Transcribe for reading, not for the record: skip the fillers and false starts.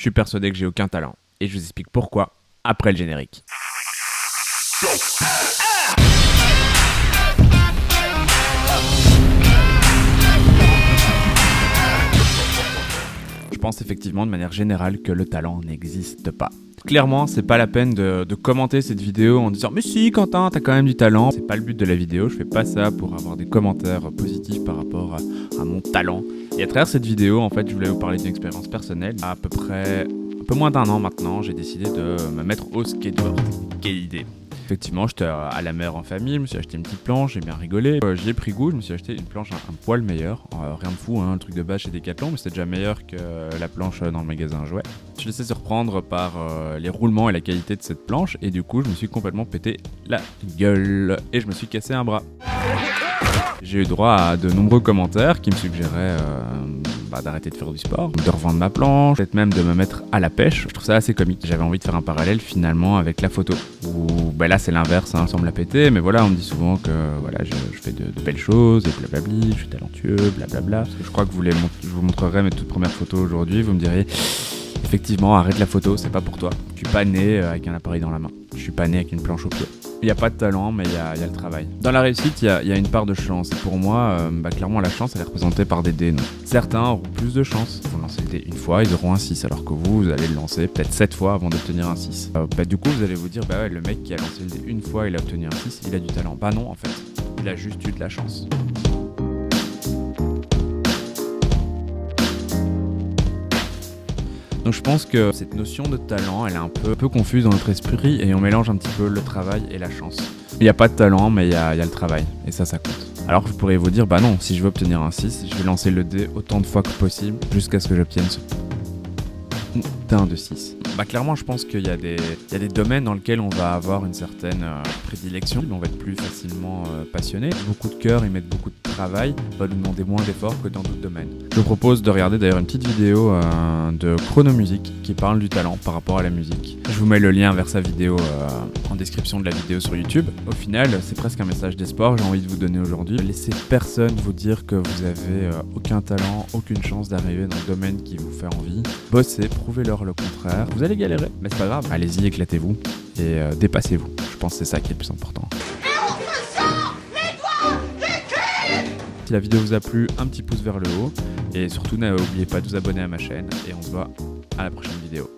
suis persuadé que j'ai aucun talent. Et je vous explique pourquoi après le générique. Je pense effectivement de manière générale que le talent n'existe pas. Clairement, c'est pas la peine de commenter cette vidéo en disant « Mais si Quentin, t'as quand même du talent !» C'est pas le but de la vidéo, je fais pas ça pour avoir des commentaires positifs par rapport à mon talent. Et à travers cette vidéo, en fait, je voulais vous parler d'une expérience personnelle. À peu près un peu moins d'un an maintenant, j'ai décidé de me mettre au skateboard. Quelle idée! Effectivement, j'étais à la mer en famille, je me suis acheté une petite planche, j'ai bien rigolé. J'y ai pris goût, je me suis acheté une planche un poil meilleure. Rien de fou, hein, le truc de base chez Decathlon, mais c'était déjà meilleur que la planche dans le magasin jouet. Je suis laissé surprendre par les roulements et la qualité de cette planche, et du coup, je me suis complètement pété la gueule et je me suis cassé un bras. J'ai eu droit à de nombreux commentaires qui me suggéraient d'arrêter de faire du sport, de revendre ma planche, peut-être même de me mettre à la pêche. Je trouve ça assez comique. J'avais envie de faire un parallèle finalement avec la photo. Où là c'est l'inverse, hein, sans me la péter, mais voilà, on me dit souvent que voilà, je fais de belles choses et blablabli, je suis talentueux, blablabla. Parce que je crois que je vous montrerai mes toutes premières photos aujourd'hui, vous me direz effectivement arrête la photo, c'est pas pour toi. Je suis pas né avec un appareil dans la main, je suis pas né avec une planche au pied. Il n'y a pas de talent, mais il y a le travail. Dans la réussite, il y a une part de chance. Et pour moi, clairement, la chance, elle est représentée par des dés. Certains auront plus de chance. Ils vont lancer le dé une fois, ils auront un 6, alors que vous allez le lancer peut-être 7 fois avant d'obtenir un 6. Du coup, vous allez vous dire, ouais, le mec qui a lancé le dé une fois, il a obtenu un 6, il a du talent. Bah non, en fait, il a juste eu de la chance. Donc je pense que cette notion de talent, elle est un peu confuse dans notre esprit et on mélange un petit peu le travail et la chance. Il n'y a pas de talent, mais il y a le travail, et ça compte. Alors que vous pourriez vous dire, bah non, si je veux obtenir un 6, je vais lancer le dé autant de fois que possible jusqu'à ce que j'obtienne ce putain de 6. Clairement, je pense qu'il y a des domaines dans lesquels on va avoir une certaine prédilection, on va être plus facilement passionné. Beaucoup de cœur et mettre beaucoup de travail va nous demander moins d'efforts que dans d'autres domaines. Je vous propose de regarder d'ailleurs une petite vidéo de Chronomusique qui parle du talent par rapport à la musique. Je vous mets le lien vers sa vidéo en description de la vidéo sur YouTube. Au final, c'est presque un message d'espoir, j'ai envie de vous donner aujourd'hui. Laissez personne vous dire que vous avez aucun talent, aucune chance d'arriver dans le domaine qui vous fait envie. Bossez, prouvez-leur le contraire. Vous allez galérer, mais c'est pas grave. Allez-y, éclatez-vous et dépassez-vous. Je pense que c'est ça qui est le plus important. Si la vidéo vous a plu, un petit pouce vers le haut. Et surtout, n'oubliez pas de vous abonner à ma chaîne. Et on se voit à la prochaine vidéo.